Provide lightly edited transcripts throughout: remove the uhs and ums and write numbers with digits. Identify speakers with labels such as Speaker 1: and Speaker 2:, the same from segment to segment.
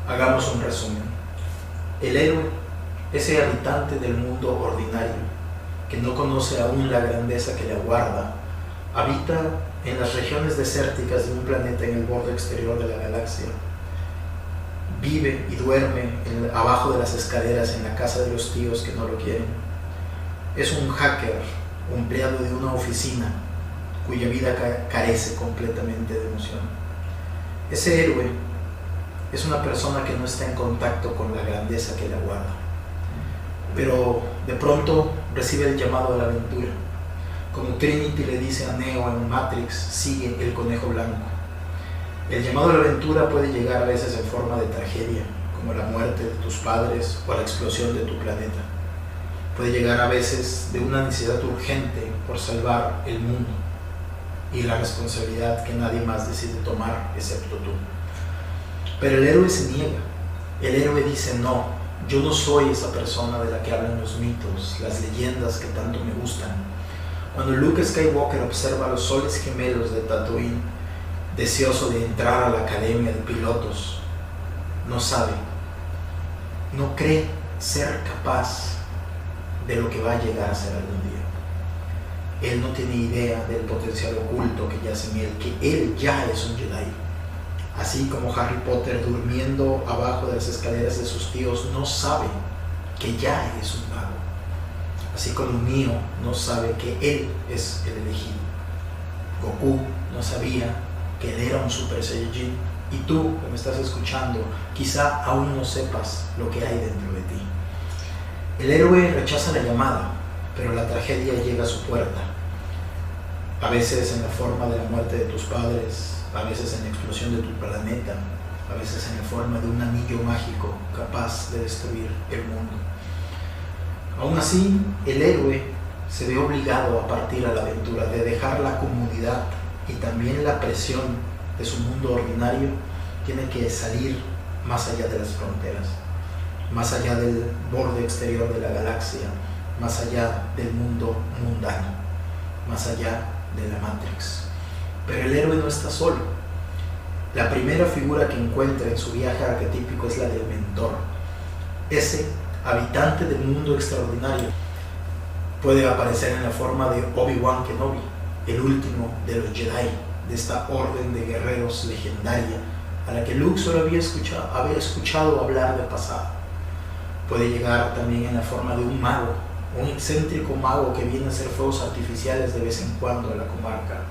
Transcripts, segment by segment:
Speaker 1: Hagamos un resumen. El héroe, ese habitante del mundo ordinario, que no conoce aún la grandeza que le aguarda, habita en las regiones desérticas de un planeta en el borde exterior de la galaxia. Vive y duerme abajo de las escaleras en la casa de los tíos que no lo quieren. Es un hacker, un empleado de una oficina, cuya vida carece completamente de emoción. Ese héroe es una persona que no está en contacto con la grandeza que le aguarda, pero de pronto recibe el llamado a la aventura. Como Trinity le dice a Neo en Matrix, sigue el conejo blanco. El llamado a la aventura puede llegar a veces en forma de tragedia, como la muerte de tus padres o la explosión de tu planeta. Puede llegar a veces de una necesidad urgente por salvar el mundo y la responsabilidad que nadie más decide tomar excepto tú. Pero el héroe se niega. El héroe dice: no, yo no soy esa persona de la que hablan los mitos, las leyendas que tanto me gustan. Cuando Luke Skywalker observa los soles gemelos de Tatooine, deseoso de entrar a la academia de pilotos, no sabe, no cree ser capaz de lo que va a llegar a ser algún día. Él no tiene idea del potencial oculto que yace en él, que él ya es un Jedi. Así como Harry Potter, durmiendo abajo de las escaleras de sus tíos, no sabe que ya es un mago. Así como Neo no sabe que él es el elegido. Goku no sabía que él era un Super Saiyajin. Y tú, que me estás escuchando, quizá aún no sepas lo que hay dentro de ti. El héroe rechaza la llamada, pero la tragedia llega a su puerta. A veces en la forma de la muerte de tus padres, a veces en la explosión de tu planeta, a veces en la forma de un anillo mágico capaz de destruir el mundo. Aún así, el héroe se ve obligado a partir a la aventura, de dejar la comodidad y también la presión de su mundo ordinario. Tiene que salir más allá de las fronteras, más allá del borde exterior de la galaxia, más allá del mundo mundano, más allá de la Matrix. Pero el héroe no está solo. La primera figura que encuentra en su viaje arquetípico es la del mentor. Ese habitante del mundo extraordinario puede aparecer en la forma de Obi-Wan Kenobi, el último de los Jedi, de esta orden de guerreros legendaria a la que Luke solo había escuchado hablar de pasado. Puede llegar también en la forma de un mago, un excéntrico mago que viene a hacer fuegos artificiales de vez en cuando a la comarca.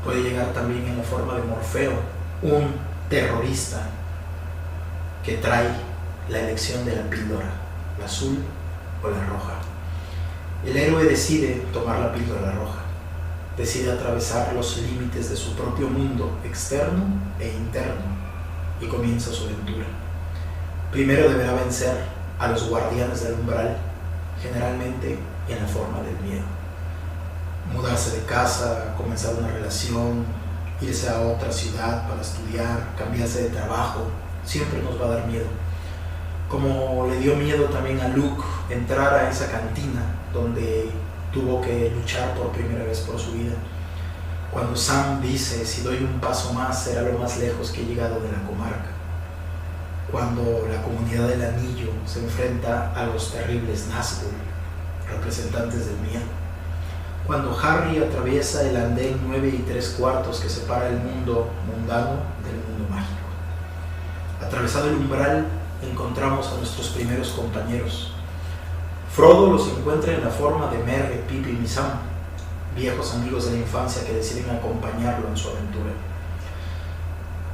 Speaker 1: Puede llegar también en la forma de Morfeo, un terrorista que trae la elección de la píldora, la azul o la roja. El héroe decide tomar la píldora roja, decide atravesar los límites de su propio mundo externo e interno y comienza su aventura. Primero deberá vencer a los guardianes del umbral, generalmente en la forma del miedo. Mudarse de casa, comenzar una relación, irse a otra ciudad para estudiar, cambiarse de trabajo, siempre nos va a dar miedo. Como le dio miedo también a Luke entrar a esa cantina donde tuvo que luchar por primera vez por su vida. Cuando Sam dice: si doy un paso más será lo más lejos que he llegado de la comarca. Cuando la comunidad del anillo se enfrenta a los terribles Nazgûl, representantes del miedo. Cuando Harry atraviesa el andén 9 3/4 que separa el mundo mundano del mundo mágico. Atravesado el umbral, encontramos a nuestros primeros compañeros. Frodo los encuentra en la forma de Merry, Pippin y Sam, viejos amigos de la infancia que deciden acompañarlo en su aventura.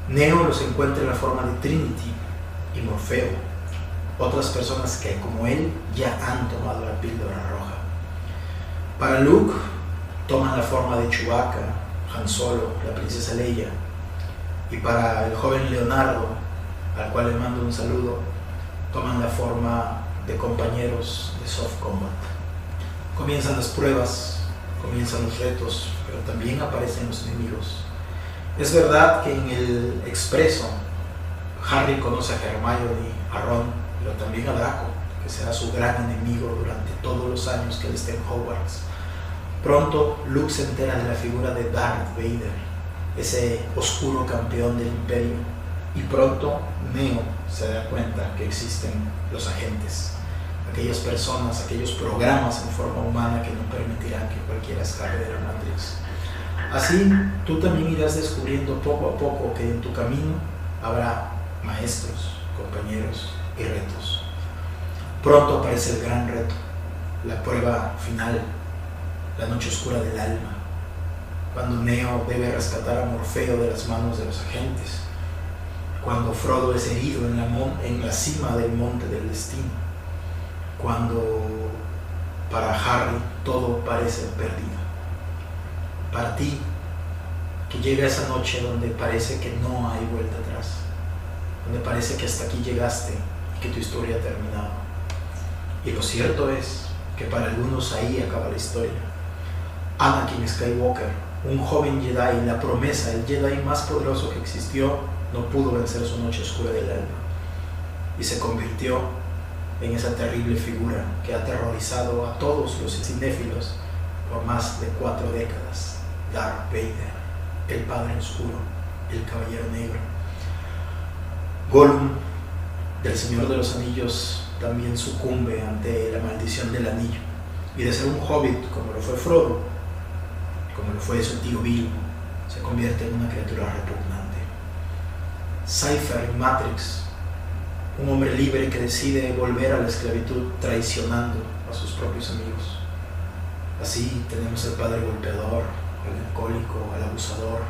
Speaker 1: Neo los encuentra en la forma de Trinity y Morfeo, otras personas que, como él, ya han tomado la píldora roja. Para Luke, toman la forma de Chewbacca, Han Solo, la princesa Leia, y para el joven Leonardo, al cual le mando un saludo, toman la forma de compañeros de soft combat. Comienzan las pruebas, comienzan los retos, pero también aparecen los enemigos. Es verdad que en el expreso Harry conoce a Hermione, a Ron, pero también a Draco, que será su gran enemigo durante todos los años que él esté en Hogwarts. Pronto Luke se entera de la figura de Darth Vader, ese oscuro campeón del Imperio, y pronto Neo se da cuenta que existen los agentes, aquellas personas, aquellos programas en forma humana que no permitirán que cualquiera escape de la Matrix. Así, tú también irás descubriendo poco a poco que en tu camino habrá maestros, compañeros y retos. Pronto aparece el gran reto, la prueba final, la noche oscura del alma, cuando Neo debe rescatar a Morfeo de las manos de los agentes, cuando Frodo es herido en la cima del monte del destino, cuando para Harry todo parece perdido. Para ti, que llega esa noche donde parece que no hay vuelta atrás, donde parece que hasta aquí llegaste y que tu historia ha terminado. Y lo cierto es que para algunos ahí acaba la historia. Anakin Skywalker, un joven Jedi, la promesa, el Jedi más poderoso que existió, no pudo vencer su noche oscura del alma y se convirtió en esa terrible figura que ha aterrorizado a todos los cinéfilos por más de 4 décadas. Darth Vader, el Padre Oscuro, el Caballero Negro. Gollum, del Señor de los Anillos, también sucumbe ante la maldición del anillo, y de ser un hobbit como lo fue Frodo, como lo fue su tío Bilbo, se convierte en una criatura repugnante. Cypher en Matrix, un hombre libre que decide volver a la esclavitud traicionando a sus propios amigos. Así tenemos al padre golpeador, al alcohólico, al abusador.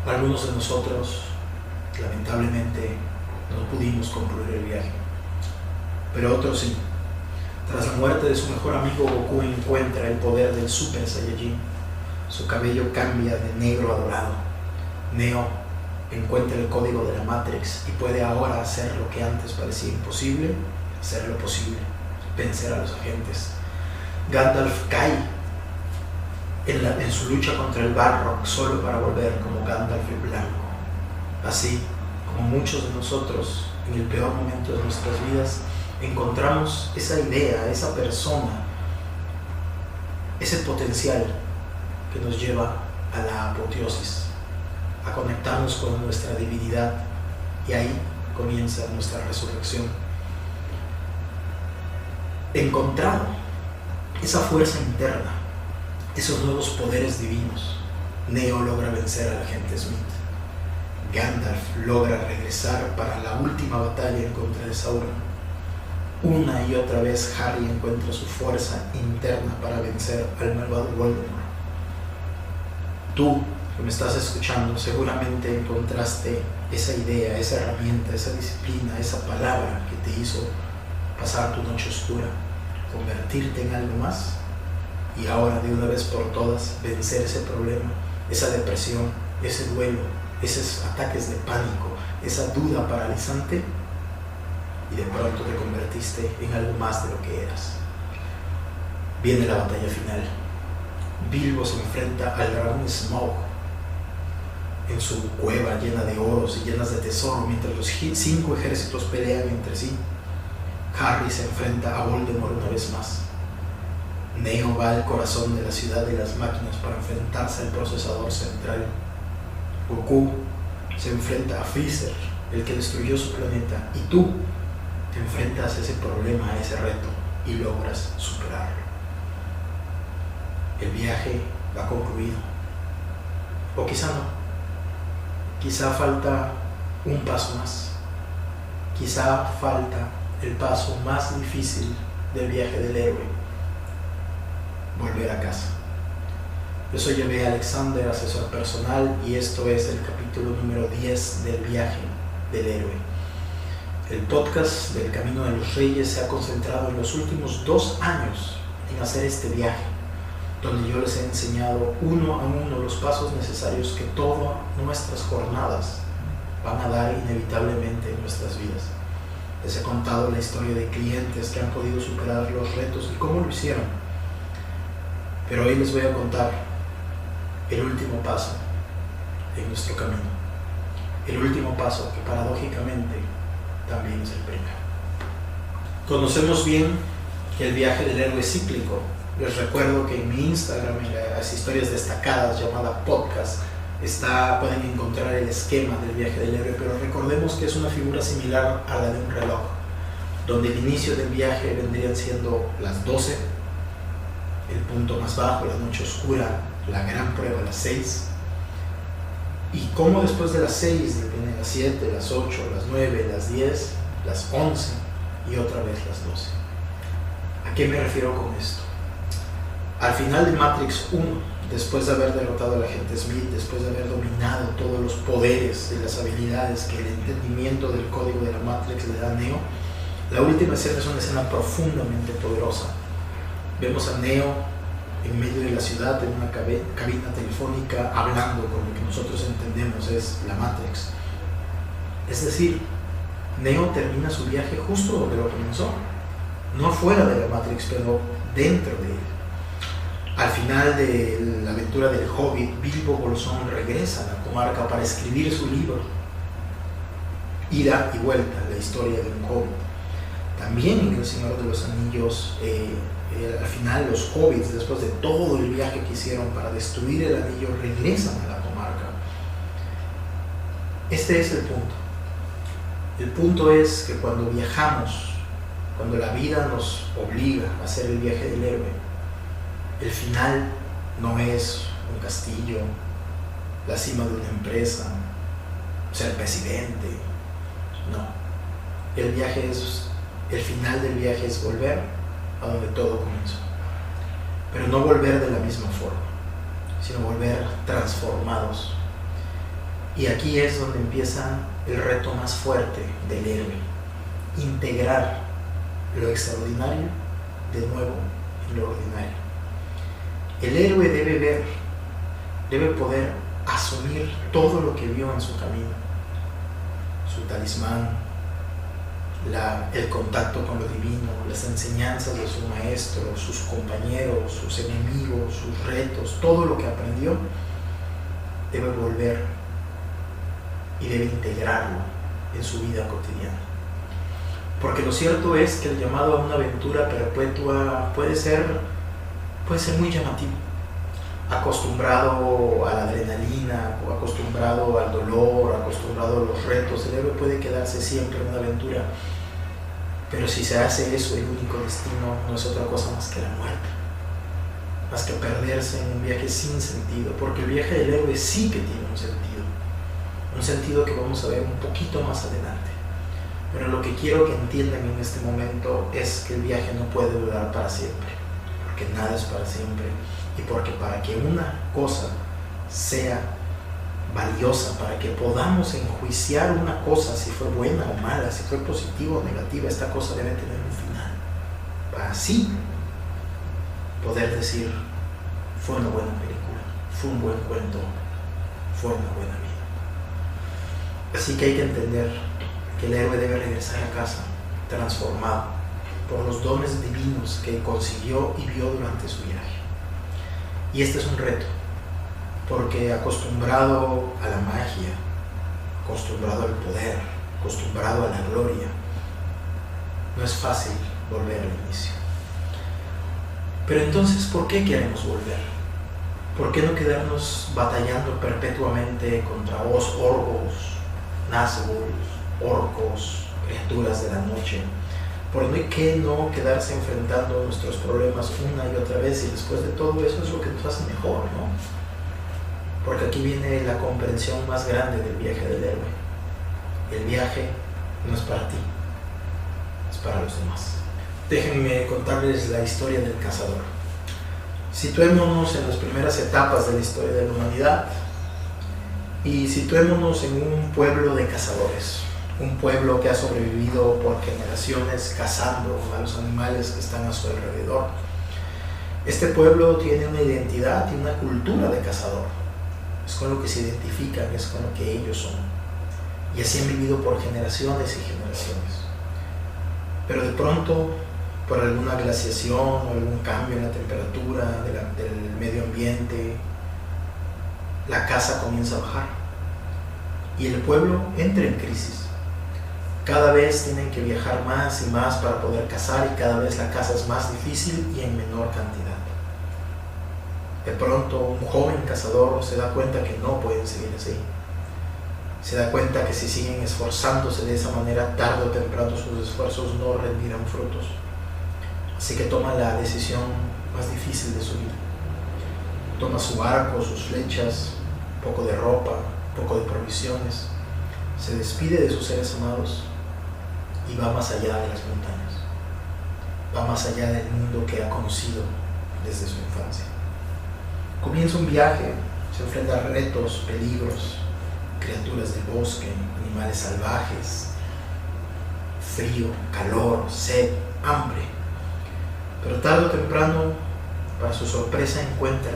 Speaker 1: Algunos de nosotros, lamentablemente, no pudimos concluir el viaje, pero otros sí. Tras la muerte de su mejor amigo, Goku encuentra el poder del Super Saiyajin. Su cabello cambia de negro a dorado. Neo encuentra el código de la Matrix y puede ahora hacer lo que antes parecía imposible, hacer lo posible, vencer a los agentes. Gandalf cae en su lucha contra el Balrog solo para volver como Gandalf el Blanco. Así como muchos de nosotros, en el peor momento de nuestras vidas, encontramos esa idea, esa persona, ese potencial que nos lleva a la apoteosis, a conectarnos con nuestra divinidad, y ahí comienza nuestra resurrección. Encontrado esa fuerza interna, esos nuevos poderes divinos, Neo logra vencer al agente Smith. Gandalf logra regresar para la última batalla en contra de Sauron. Una y otra vez Harry encuentra su fuerza interna para vencer al malvado Voldemort. Tú, que me estás escuchando, seguramente encontraste esa idea, esa herramienta, esa disciplina, esa palabra que te hizo pasar tu noche oscura, convertirte en algo más y ahora de una vez por todas vencer ese problema, esa depresión, ese duelo, esos ataques de pánico, esa duda paralizante, y de pronto te convertiste en algo más de lo que eras. Viene la batalla final. Bilbo se enfrenta al dragón Smaug en su cueva llena de oros y llenas de tesoro, mientras los 5 ejércitos pelean entre sí. Harry se enfrenta a Voldemort una vez más. Neo va al corazón de la ciudad de las máquinas para enfrentarse al procesador central. Goku se enfrenta a Freezer, el que destruyó su planeta, y tú te enfrentas a ese problema, a ese reto, y logras superarlo. El viaje ha concluido. O quizá no. Quizá falta un paso más. Quizá falta el paso más difícil del viaje del héroe: volver a casa. Yo soy Javier Alexander, asesor personal, y esto es el capítulo número 10 del viaje del héroe. El podcast del Camino de los Reyes se ha concentrado en los últimos 2 años en hacer este viaje, donde yo les he enseñado uno a uno los pasos necesarios que todas nuestras jornadas van a dar inevitablemente en nuestras vidas. Les he contado la historia de clientes que han podido superar los retos y cómo lo hicieron. Pero hoy les voy a contar el último paso en nuestro camino. El último paso que paradójicamente también es el primero. Conocemos bien que el viaje del héroe es cíclico. Les recuerdo que en mi Instagram, en las historias destacadas llamada podcast, pueden encontrar el esquema del viaje del héroe, pero recordemos que es una figura similar a la de un reloj, donde el inicio del viaje vendrían siendo las 12, el punto más bajo, la noche oscura, la gran prueba, las 6, y cómo después de las 6 vienen las 7, las 8, las 9, las 10, las 11 y otra vez las 12. ¿A qué me refiero con esto? Al final de Matrix 1, después de haber derrotado al agente Smith, después de haber dominado todos los poderes y las habilidades que el entendimiento del código de la Matrix le da a Neo, la última escena es una escena profundamente poderosa. Vemos a Neo en medio de la ciudad, en una cabina telefónica, hablando con lo que nosotros entendemos es la Matrix. Es decir, Neo termina su viaje justo donde lo comenzó, no fuera de la Matrix, pero dentro de él. Al final de la aventura del Hobbit, Bilbo Bolsón regresa a la comarca para escribir su libro, Ida y Vuelta, la historia de un Hobbit. También en El Señor de los Anillos, al final los Hobbits, después de todo el viaje que hicieron para destruir el anillo, regresan a la comarca. Este es el punto. El punto es que cuando viajamos, cuando la vida nos obliga a hacer el viaje del héroe, el final no es un castillo, la cima de una empresa, ser presidente. No. El final del viaje es volver a donde todo comenzó. Pero no volver de la misma forma, sino volver transformados. Y aquí es donde empieza el reto más fuerte del héroe: integrar lo extraordinario de nuevo en lo ordinario. El héroe debe poder asumir todo lo que vio en su camino, su talismán, el contacto con lo divino, las enseñanzas de su maestro, sus compañeros, sus enemigos, sus retos, todo lo que aprendió, debe volver y debe integrarlo en su vida cotidiana. Porque lo cierto es que el llamado a una aventura perpetua puede ser muy llamativo. Acostumbrado a la adrenalina, o acostumbrado al dolor, acostumbrado a los retos, el héroe puede quedarse siempre en una aventura. Pero si se hace eso, el único destino no es otra cosa más que la muerte, más que perderse en un viaje sin sentido, porque el viaje del héroe sí que tiene un sentido que vamos a ver un poquito más adelante. Pero lo que quiero que entiendan en este momento es que el viaje no puede durar para siempre, porque nada es para siempre, y porque para que una cosa sea valiosa, para que podamos enjuiciar una cosa, si fue buena o mala, si fue positiva o negativa, esta cosa debe tener un final, para así poder decir: fue una buena película, fue un buen cuento, fue una buena vida. Así que hay que entender que el héroe debe regresar a casa transformado por los dones divinos que consiguió y vio durante su viaje. Y este es un reto, porque acostumbrado a la magia, acostumbrado al poder, acostumbrado a la gloria, no es fácil volver al inicio. Pero entonces, ¿por qué queremos volver? ¿Por qué no quedarnos batallando perpetuamente contra orcos, nazgûl, orcos, criaturas de la noche? ¿Por qué no quedarse enfrentando nuestros problemas una y otra vez? Y después de todo eso es lo que nos hace mejor, ¿no? Porque aquí viene la comprensión más grande del viaje del héroe. El viaje no es para ti, es para los demás. Déjenme contarles la historia del cazador. Situémonos en las primeras etapas de la historia de la humanidad y situémonos en un pueblo de cazadores. Un pueblo que ha sobrevivido por generaciones cazando a los animales que están a su alrededor. Este pueblo tiene una identidad y una cultura de cazador. Es con lo que se identifican, es con lo que ellos son. Y así han vivido por generaciones y generaciones. Pero de pronto, por alguna glaciación o algún cambio en la temperatura del medio ambiente, la caza comienza a bajar. Y el pueblo entra en crisis. Cada vez tienen que viajar más y más para poder cazar y cada vez la caza es más difícil y en menor cantidad. De pronto un joven cazador se da cuenta que no pueden seguir así. Se da cuenta que si siguen esforzándose de esa manera, tarde o temprano sus esfuerzos no rendirán frutos. Así que toma la decisión más difícil de su vida. Toma su arco, sus flechas, un poco de ropa, un poco de provisiones. Se despide de sus seres amados y va más allá de las montañas. Va más allá del mundo que ha conocido desde su infancia. Comienza un viaje, se enfrenta a retos, peligros, criaturas del bosque, animales salvajes, frío, calor, sed, hambre. Pero tarde o temprano, para su sorpresa, encuentra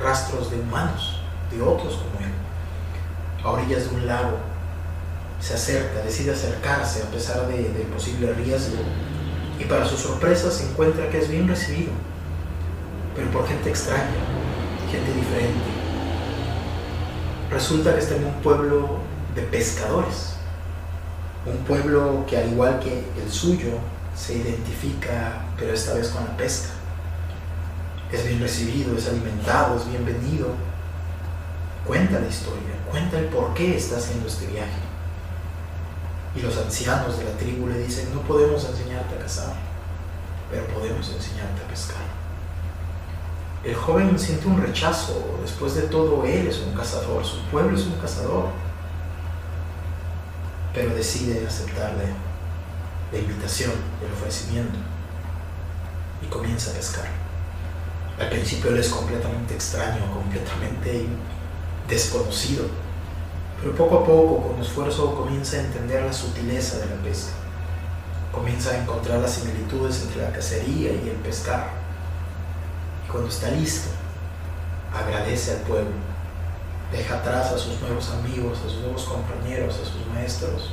Speaker 1: rastros de humanos, de otros como él, a orillas de un lago. Se acerca, decide acercarse a pesar del posible riesgo, y para su sorpresa se encuentra que es bien recibido, pero por gente extraña, gente diferente. Resulta que está en un pueblo de pescadores, un pueblo que, al igual que el suyo, se identifica, pero esta vez con la pesca. Es bien recibido, es alimentado, es bienvenido. Cuenta la historia, cuenta el por qué está haciendo este viaje. Y los ancianos de la tribu le dicen: no podemos enseñarte a cazar, pero podemos enseñarte a pescar. El joven siente un rechazo. Después de todo, él es un cazador, su pueblo es un cazador. Pero decide aceptar la invitación, el ofrecimiento, y comienza a pescar. Al principio él es completamente extraño, completamente desconocido, pero poco a poco, con esfuerzo, comienza a entender la sutileza de la pesca. Comienza a encontrar las similitudes entre la cacería y el pescar. Cuando está listo, agradece al pueblo, deja atrás a sus nuevos amigos, a sus nuevos compañeros, a sus maestros,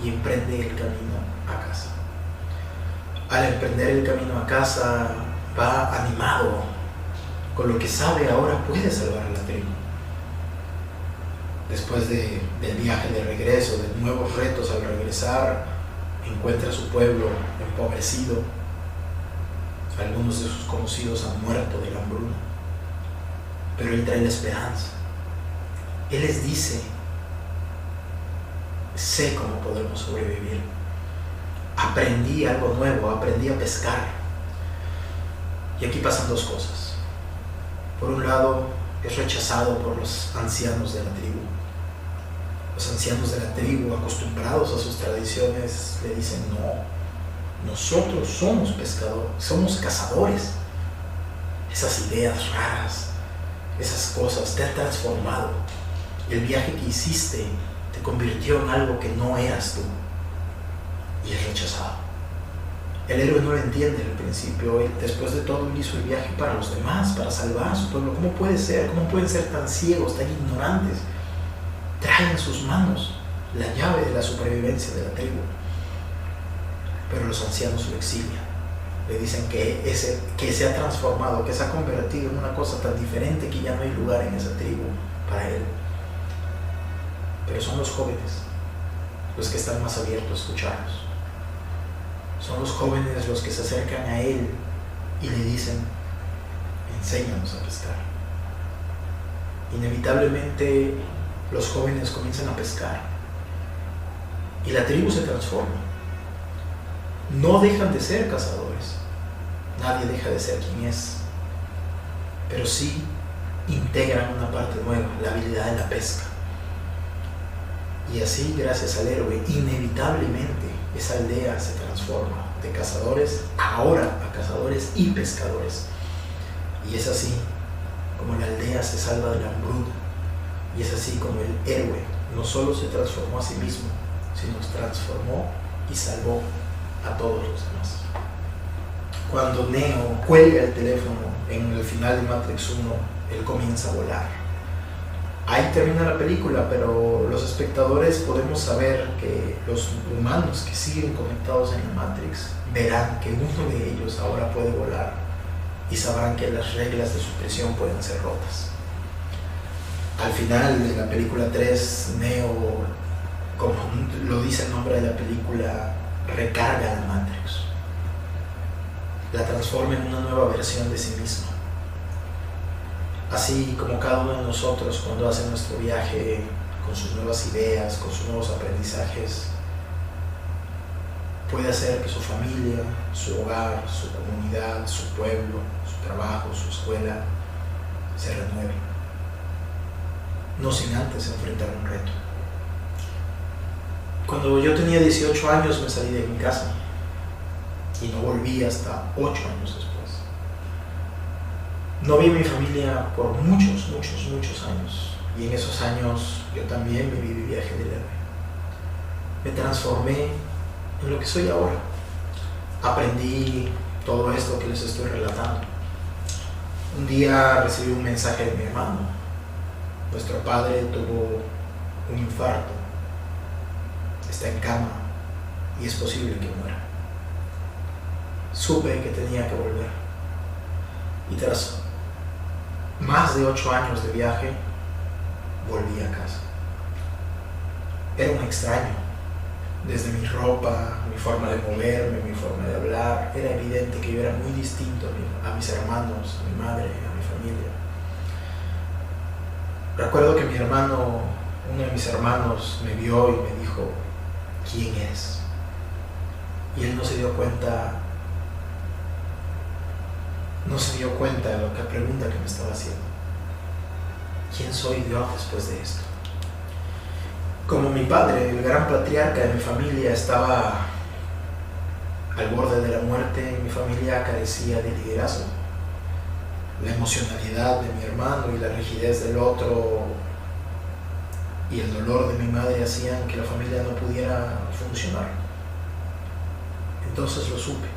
Speaker 1: y emprende el camino a casa. Al emprender el camino a casa, va animado, con lo que sabe ahora puede salvar a la tribu. Después del viaje de regreso, de nuevos retos al regresar, encuentra a su pueblo empobrecido. Algunos de sus conocidos han muerto de la hambruna, pero él trae la esperanza. Él les dice: sé cómo podemos sobrevivir. Aprendí algo nuevo, aprendí a pescar. Y aquí pasan dos cosas. Por un lado, es rechazado por los ancianos de la tribu. Los ancianos de la tribu, acostumbrados a sus tradiciones, le dicen: no, nosotros somos pescadores, somos cazadores. Esas ideas raras, esas cosas te han transformado. El viaje que hiciste te convirtió en algo que no eras tú. Y es rechazado. El héroe no lo entiende al principio. Después de todo, él hizo el viaje para los demás, para salvar a su pueblo. ¿Cómo puede ser? ¿Cómo pueden ser tan ciegos, tan ignorantes? Trae en sus manos la llave de la supervivencia de la tribu. Pero los ancianos lo exilian. Le dicen que se ha transformado, que se ha convertido en una cosa tan diferente que ya no hay lugar en esa tribu para él. Pero son los jóvenes los que están más abiertos a escucharlos. Son los jóvenes los que se acercan a él y le dicen: enséñanos a pescar. Inevitablemente los jóvenes comienzan a pescar y la tribu se transforma. No dejan de ser cazadores, nadie deja de ser quien es, pero sí integran una parte nueva, la habilidad de la pesca. Y así, gracias al héroe, inevitablemente esa aldea se transforma de cazadores ahora a cazadores y pescadores. Y es así como la aldea se salva de la hambruna, y es así como el héroe no solo se transformó a sí mismo, sino se transformó y salvó a todos los demás. Cuando Neo cuelga el teléfono en el final de Matrix 1, él comienza a volar. Ahí termina la película, pero los espectadores podemos saber que los humanos que siguen conectados en la Matrix verán que uno de ellos ahora puede volar y sabrán que las reglas de su prisión pueden ser rotas. Al final de la película 3, Neo, como lo dice el nombre de la película, recarga la Matrix, la transforma en una nueva versión de sí mismo. Así como cada uno de nosotros cuando hace nuestro viaje con sus nuevas ideas, con sus nuevos aprendizajes, puede hacer que su familia, su hogar, su comunidad, su pueblo, su trabajo, su escuela se renueve. No sin antes enfrentar un reto. Cuando yo tenía 18 años me salí de mi casa y no volví hasta 8 años después. No vi a mi familia por muchos años, y en esos años yo también me vi mi viaje del héroe. Me transformé en lo que soy ahora. Aprendí todo esto que les estoy relatando. Un día recibí un mensaje de mi hermano. Nuestro padre tuvo un infarto, está en cama y es posible que muera. Supe que tenía que volver, y tras más de 8 años de viaje volví a casa. Era un extraño. Desde mi ropa, mi forma de moverme, mi forma de hablar, era evidente que yo era muy distinto a mis hermanos, a mi madre, a mi familia. Recuerdo que uno de mis hermanos me vio y me dijo: ¿quién eres? Y él no se dio cuenta de la pregunta que me estaba haciendo. ¿Quién soy yo después de esto? Como mi padre, el gran patriarca de mi familia, estaba al borde de la muerte, mi familia carecía de liderazgo. La emocionalidad de mi hermano y la rigidez del otro y el dolor de mi madre hacían que la familia no pudiera funcionar. Entonces lo supe.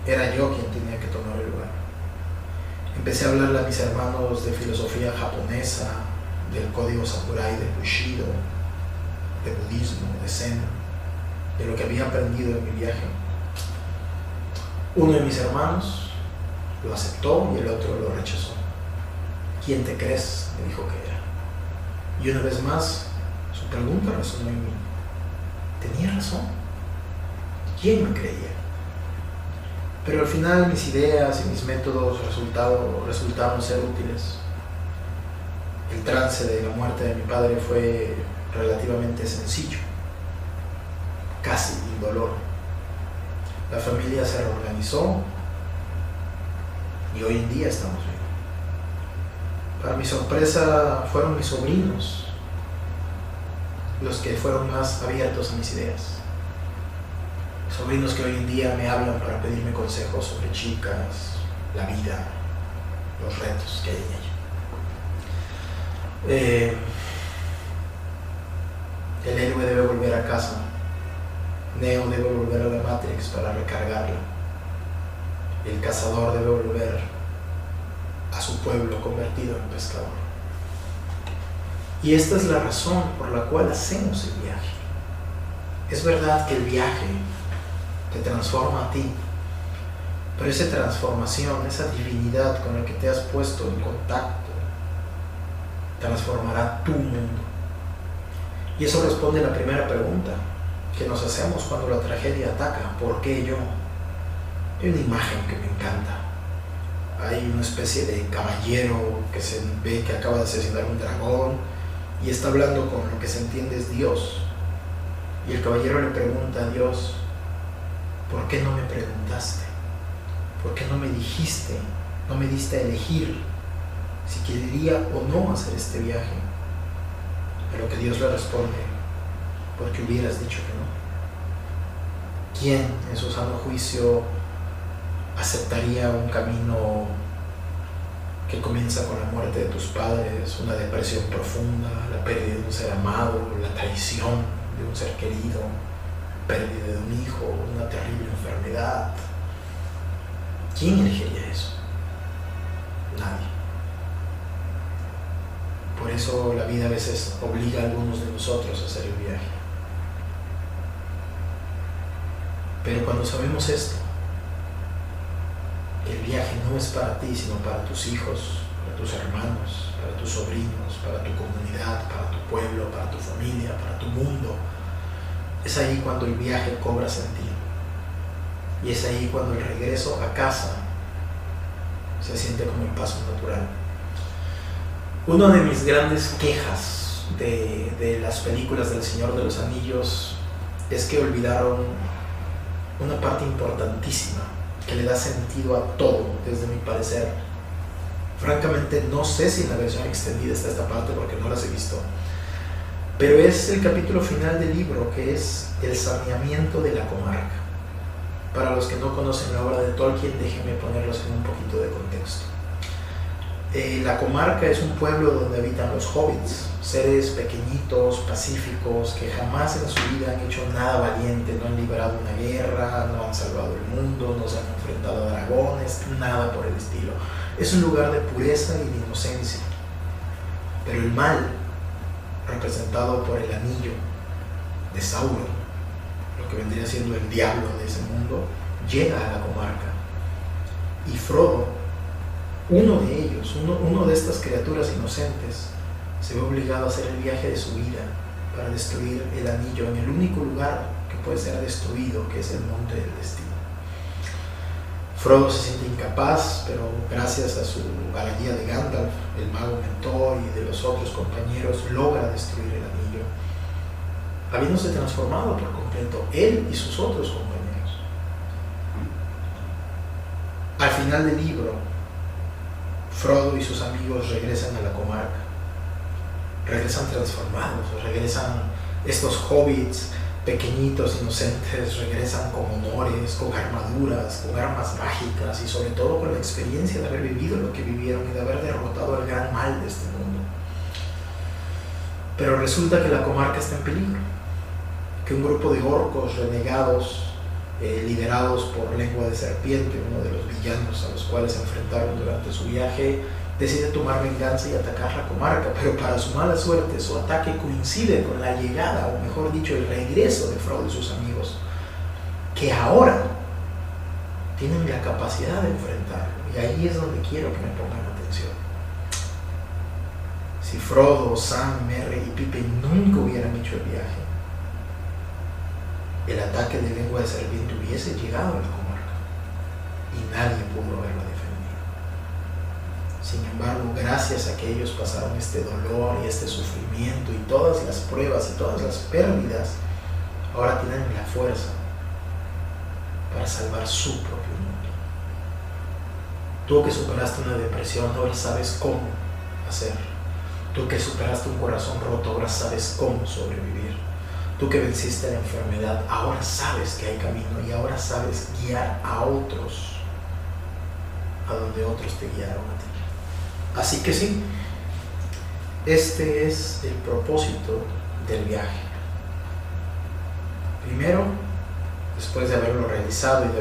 Speaker 1: Era yo quien tenía que tomar el lugar. Empecé a hablarle a mis hermanos de filosofía japonesa, del código samurái, de Bushido, de budismo, de zen, de lo que había aprendido en mi viaje. Uno de mis hermanos lo aceptó y el otro lo rechazó. ¿Quién te crees?, me dijo que era. Y una vez más, su pregunta resonó en mí. Tenía razón. ¿Quién me creía? Pero al final mis ideas y mis métodos resultaron ser útiles. El trance de la muerte de mi padre fue relativamente sencillo, casi indoloro. La familia se reorganizó y hoy en día estamos bien. Para mi sorpresa, fueron mis sobrinos los que fueron más abiertos a mis ideas. Sobrinos que hoy en día me hablan para pedirme consejos sobre chicas, la vida, los retos que hay en ella. El héroe debe volver a casa. Neo debe volver a la Matrix para recargarla. El cazador debe volver a su pueblo convertido en pescador. Y esta es la razón por la cual hacemos el viaje. Es verdad que el viaje te transforma a ti, pero esa transformación, esa divinidad con la que te has puesto en contacto, transformará tu mundo. Y eso responde a la primera pregunta que nos hacemos cuando la tragedia ataca: ¿por qué yo? Hay una imagen que me encanta. Hay una especie de caballero que se ve que acaba de asesinar un dragón y está hablando con lo que se entiende es Dios. Y el caballero le pregunta a Dios: ¿por qué no me preguntaste? ¿Por qué no me dijiste? ¿No me diste a elegir si quería o no hacer este viaje? A lo que Dios le responde: porque hubieras dicho que no. ¿Quién en su sano juicio aceptaría un camino que comienza con la muerte de tus padres, una depresión profunda, la pérdida de un ser amado, la traición de un ser querido, pérdida de un hijo, una terrible enfermedad? ¿Quién elegiría eso? Nadie. Por eso la vida a veces obliga a algunos de nosotros a hacer el viaje. Pero cuando sabemos esto, el viaje no es para ti, sino para tus hijos, para tus hermanos, para tus sobrinos, para tu comunidad, para tu pueblo, para tu familia, para tu mundo. Es ahí cuando el viaje cobra sentido. Y es ahí cuando el regreso a casa se siente como el paso natural. Una de mis grandes quejas de las películas del Señor de los Anillos es que olvidaron una parte importantísima que le da sentido a todo, desde mi parecer. Francamente no sé si en la versión extendida está esta parte porque no las he visto, pero es el capítulo final del libro, que es el saneamiento de la comarca. Para los que no conocen la obra de Tolkien, déjenme ponerlos en un poquito de contexto. La comarca es un pueblo donde habitan los hobbits, seres pequeñitos, pacíficos, que jamás en su vida han hecho nada valiente, no han librado una guerra, no han salvado el mundo, no se han enfrentado a dragones, nada por el estilo. Es un lugar de pureza y de inocencia. Pero el mal, representado por el anillo de Sauron, lo que vendría siendo el diablo de ese mundo, llega a la comarca. Y Frodo, uno de ellos, uno de estas criaturas inocentes, se ve obligado a hacer el viaje de su vida para destruir el anillo en el único lugar que puede ser destruido, que es el Monte del Destino. Frodo se siente incapaz, pero gracias a la guía de Gandalf, el mago mentor, y de los otros compañeros, logra destruir el anillo, habiéndose transformado por completo él y sus otros compañeros. Al final del libro, Frodo y sus amigos regresan a la comarca, regresan transformados, regresan estos hobbits pequeñitos, inocentes, regresan con honores, con armaduras, con armas mágicas y sobre todo con la experiencia de haber vivido lo que vivieron y de haber derrotado al gran mal de este mundo. Pero resulta que la comarca está en peligro, que un grupo de orcos renegados, liderados por Lengua de Serpiente, uno de los villanos a los cuales se enfrentaron durante su viaje, decide tomar venganza y atacar la comarca, pero para su mala suerte su ataque coincide con la llegada, o mejor dicho, el regreso de Frodo y sus amigos, que ahora tienen la capacidad de enfrentarlo. Y ahí es donde quiero que me pongan atención. Si Frodo, Sam, Merry y Pippin nunca hubieran hecho el viaje, el ataque de Lengua de Serpiente hubiese llegado a la comarca y nadie pudo haberla defendido. Sin embargo, gracias a que ellos pasaron este dolor y este sufrimiento y todas las pruebas y todas las pérdidas, ahora tienen la fuerza para salvar su propio mundo. Tú que superaste una depresión, ahora sabes cómo hacerlo. Tú que superaste un corazón roto, ahora sabes cómo sobrevivir. Tú que venciste la enfermedad, ahora sabes que hay camino y ahora sabes guiar a otros a donde otros te guiaron a ti. Así que sí, este es el propósito del viaje. Primero, después de haberlo realizado y de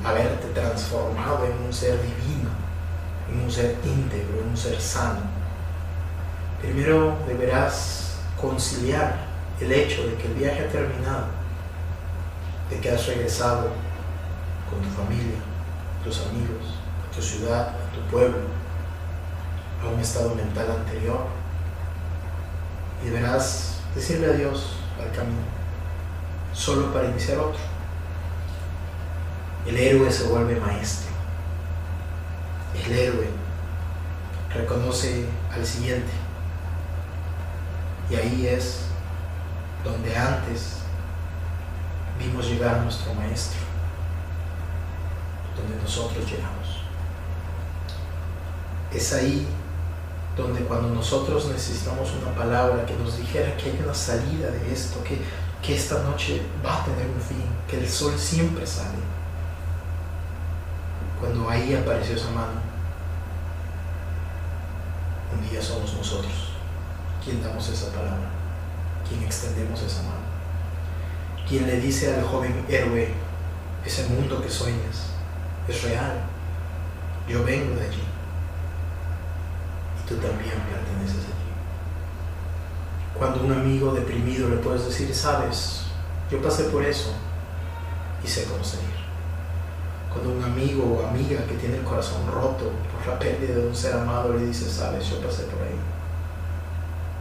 Speaker 1: haberte transformado en un ser divino, en un ser íntegro, en un ser sano, primero deberás conciliar el hecho de que el viaje ha terminado, de que has regresado con tu familia, tus amigos, a tu ciudad, a tu pueblo, a un estado mental anterior, y deberás decirle adiós al camino, solo para iniciar otro. El héroe se vuelve maestro. El héroe reconoce al siguiente, y ahí es donde antes vimos llegar a nuestro maestro, donde nosotros llegamos. Es ahí donde cuando nosotros necesitamos una palabra que nos dijera que hay una salida de esto, que esta noche va a tener un fin, que el sol siempre sale, cuando ahí apareció esa mano, un día somos nosotros quien damos esa palabra, quien extendemos esa mano, quien le dice al joven héroe: ese mundo que sueñas es real, yo vengo de allí y tú también perteneces allí. Cuando a un amigo deprimido le puedes decir: sabes, yo pasé por eso y sé cómo salir. Cuando un amigo o amiga que tiene el corazón roto por la pérdida de un ser amado le dices: sabes, yo pasé por ahí.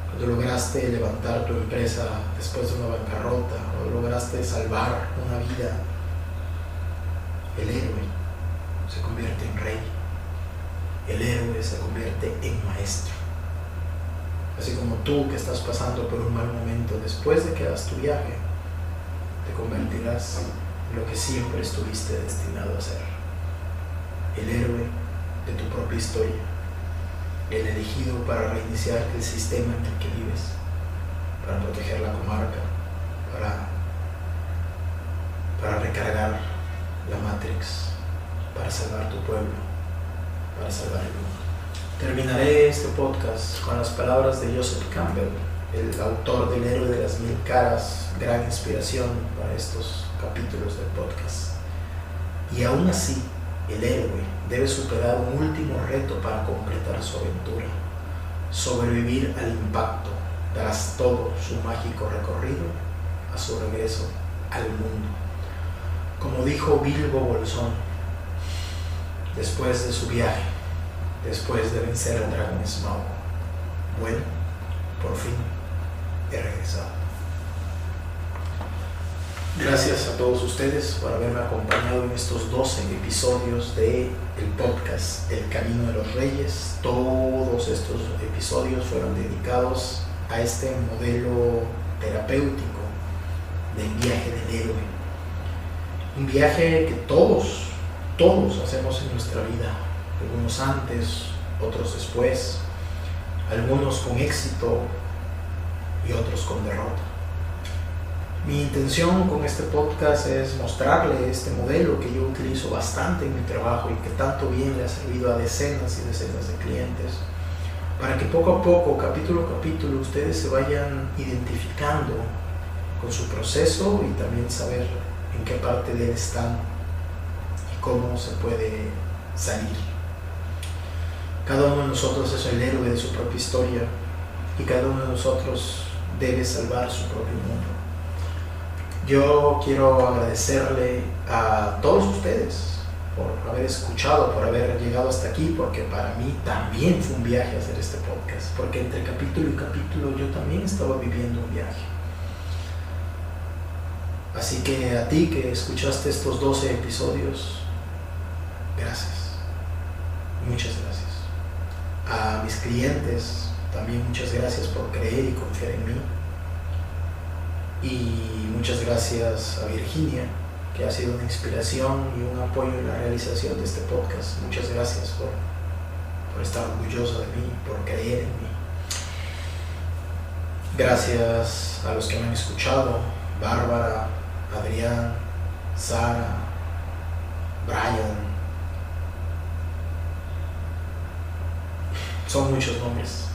Speaker 1: Cuando lograste levantar tu empresa después de una bancarrota, o lograste salvar una vida, el héroe se convierte en rey. el héroe se convierte en maestro. Así como tú que estás pasando por un mal momento, después de que hagas tu viaje, te convertirás en lo que siempre estuviste destinado a ser. El héroe de tu propia historia, el elegido para reiniciar el sistema en el que vives, para proteger la comarca, para recargar la Matrix, para salvar tu pueblo, para salvar el mundo. Terminaré este podcast con las palabras de Joseph Campbell, el autor del Héroe de las Mil Caras, gran inspiración para estos capítulos del podcast. Y aún así, el héroe debe superar un último reto para completar su aventura: sobrevivir al impacto tras todo su mágico recorrido a su regreso al mundo. Como dijo Bilbo Bolsón, después de su viaje, después de vencer al dragón Smaug, bueno, por fin he regresado. Gracias a todos ustedes por haberme acompañado en estos 12 episodios del podcast El Camino de los Reyes. Todos estos episodios fueron dedicados a este modelo terapéutico del viaje del héroe. Un viaje que todos hacemos en nuestra vida. Algunos antes, otros después, algunos con éxito y otros con derrota. Mi intención con este podcast es mostrarle este modelo que yo utilizo bastante en mi trabajo y que tanto bien le ha servido a decenas y decenas de clientes, para que poco a poco, capítulo a capítulo, ustedes se vayan identificando con su proceso y también saber en qué parte de él están y cómo se puede salir. Cada uno de nosotros es el héroe de su propia historia y cada uno de nosotros debe salvar su propio mundo. Yo quiero agradecerle a todos ustedes por haber escuchado, por haber llegado hasta aquí, porque para mí también fue un viaje hacer este podcast, porque entre capítulo y capítulo yo también estaba viviendo un viaje. Así que a ti que escuchaste estos 12 episodios, gracias, muchas gracias. A mis clientes también muchas gracias por creer y confiar en mí. Y muchas gracias a Virginia, que ha sido una inspiración y un apoyo en la realización de este podcast. Muchas gracias por estar orgullosa de mí, por creer en mí. Gracias a los que me han escuchado: Bárbara, Adrián, Sara, Brian. Son muchos nombres,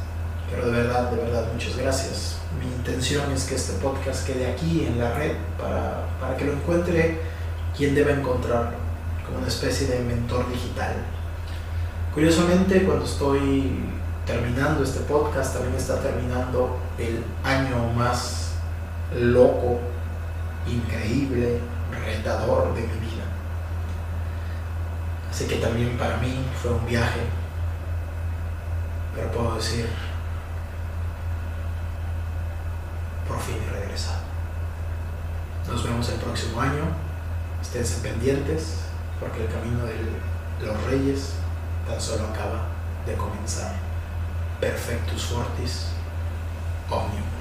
Speaker 1: pero de verdad, muchas gracias. Mi intención es que este podcast quede aquí en la red para que lo encuentre quien deba encontrarlo, como una especie de mentor digital. Curiosamente, cuando estoy terminando este podcast, también está terminando el año más loco, increíble, retador de mi vida. Así que también para mí fue un viaje, pero puedo decir, por fin he regresado. Nos vemos el próximo año. Esténse pendientes, porque el camino de los Reyes tan solo acaba de comenzar. Perfectus fortis omnium.